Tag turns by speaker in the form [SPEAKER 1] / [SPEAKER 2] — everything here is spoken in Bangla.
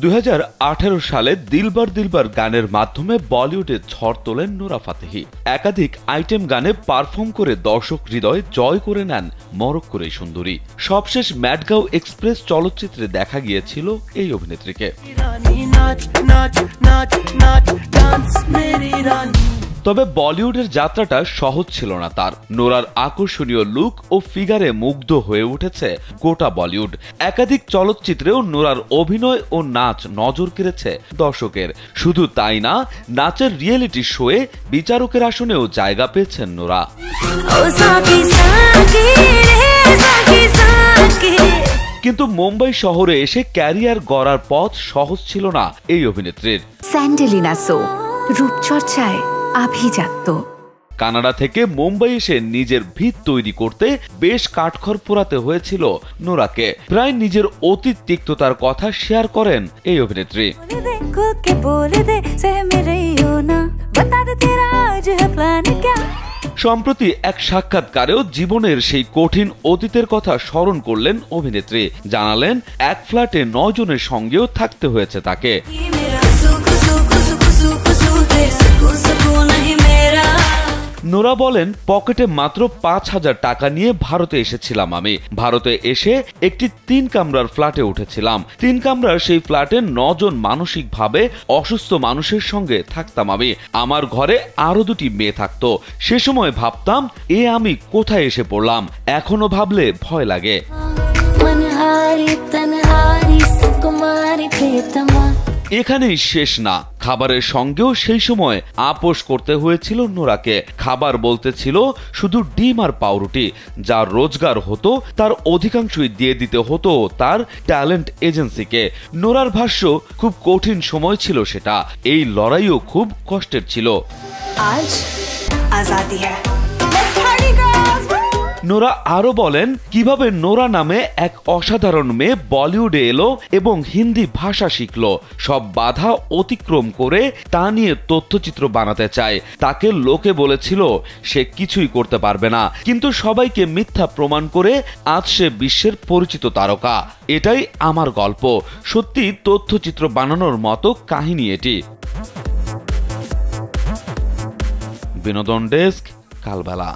[SPEAKER 1] 2018 সালে দিলবার দিলবার গানের মাধ্যমে বলিউডে ঝড় তোলেন নোরা ফাতেহি। একাধিক আইটেম গানে পারফর্ম করে দর্শক হৃদয় জয় করে নেন মরক্কোর এই সুন্দরী। সবশেষ ম্যাডগাঁও এক্সপ্রেস চলচ্চিত্রে দেখা গিয়েছিল এই অভিনেত্রীকে। তবে বলিউডের যাত্রাটা সহজ ছিল না তার। নোরার আকর্ষণীয় লুক ও ফিগারে মুগ্ধ হয়ে উঠেছে গোটা বলিউড। একাধিক চলচ্চিত্রেও নোরার অভিনয় ও নাচ নজর কেড়েছে দর্শকের। শুধু তাই না, নাচের রিয়েলিটি শোয়ে বিচারকের আসনেও জায়গা পেয়েছেন নোরা। কিন্তু মুম্বাই শহরে এসে ক্যারিয়ার গড়ার পথ সহজ ছিল না এই অভিনেত্রীর।
[SPEAKER 2] স্যান্ডেলিনা সো রূপচর্চায় আভিজাত্য।
[SPEAKER 1] কানাডা থেকে মুম্বাই এসে নিজের ভিত তৈরি করতে বেশ কাঠখড় পোড়াতে হয়েছিল নোরাকে। প্রায় নিজের অতীত তিক্ততার কথা শেয়ার করেন এই অভিনেত্রী। সম্প্রতি এক সাক্ষাৎকারেও জীবনের সেই কঠিন অতীতের কথা স্মরণ করলেন অভিনেত্রী। জানালেন এক ফ্ল্যাটে 9 জনের সঙ্গেও থাকতে হয়েছে তাকে। নোরা বলেন, পকেটে মাত্র 5,000 টাকা নিয়ে ভারতে এসেছিলাম আমি। ভারতে এসে একটি 3 কামরার ফ্ল্যাটে উঠেছিলাম। 3 কামরার সেই ফ্ল্যাটে 9 জন মানসিকভাবে অসুস্থ মানুষের সঙ্গে থাকতাম আমি। আমার ঘরে আরো 2টি মেয়ে থাকতো। সে সময় ভাবতাম, আমি কোথায় এসে পড়লাম। এখনো ভাবলে ভয় লাগে। এখানেই শেষ না, খাবারের সঙ্গেও সেই সময় আপোষ করতে হয়েছিল নোরাকে। খাবার বলতে ছিল শুধু ডিম আর পাউরুটি। যার রোজগার হতো তার অধিকাংশই দিয়ে দিতে হতো তার ট্যালেন্ট এজেন্সিকে। নোরার ভাষ্য, খুব কঠিন সময় ছিল সেটা। এই লড়াইও খুব কষ্টের ছিল।
[SPEAKER 2] আজ আজাদি হ্যায়।
[SPEAKER 1] নোরা আরো বলেন, কিভাবে নোরা নামে এক অসাধারণ মেয়ে বলিউডে এলো এবং হিন্দি ভাষা শিখলো। সব বাধা অতিক্রম করে তা নিয়ে তথ্যচিত্র বানাতে চায়। তাকে লোকে বলেছিল সে কিছুই করতে পারবে না, কিন্তু সবাইকে মিথ্যা প্রমাণ করে আজ সে বিশ্বের পরিচিত তারকা। এটাই আমার গল্প। সত্যি তথ্যচিত্র বানানোর মতো কাহিনী এটি। বিনোদন ডেস্ক, কালবেলা।